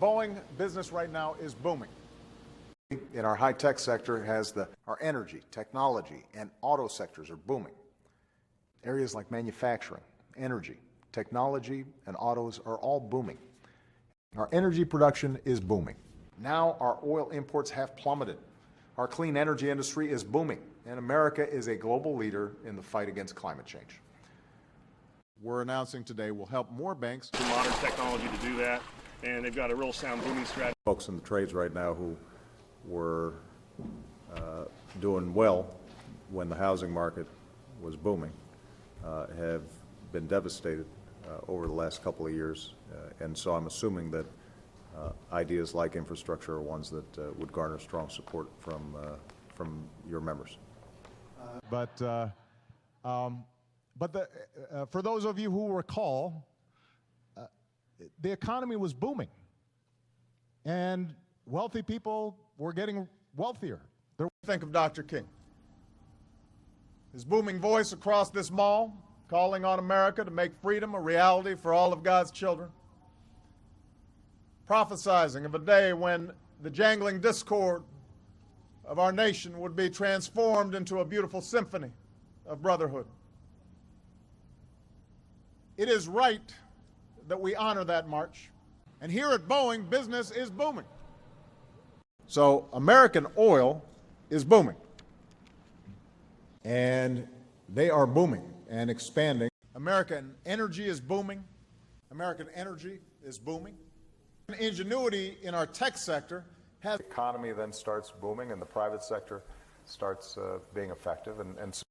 Boeing, business right now is booming. In our high-tech sector our energy, technology, and auto sectors are booming. Areas like manufacturing, energy, technology, and autos are all booming. Our energy production is booming. Now our oil imports have plummeted. Our clean energy industry is booming, and America is a global leader in the fight against climate change. We're announcing today will help more banks. Modern technology to do that, and they've got a real sound booming strategy. Folks in the trades right now who were doing well when the housing market was booming have been devastated over the last couple of years, and so I'm assuming that ideas like infrastructure are ones that would garner strong support from your members. For those of you who recall, the economy was booming, and wealthy people were getting wealthier. Think of Dr. King. His booming voice across this mall, calling on America to make freedom a reality for all of God's children. Prophesizing of a day when the jangling discord of our nation would be transformed into a beautiful symphony of brotherhood. It is right that we honor that march. And here at Boeing, business is booming. So American oil is booming. And they are booming and expanding. American energy is booming. American energy is booming. Ingenuity in our tech sector has... The economy then starts booming and the private sector starts being effective. And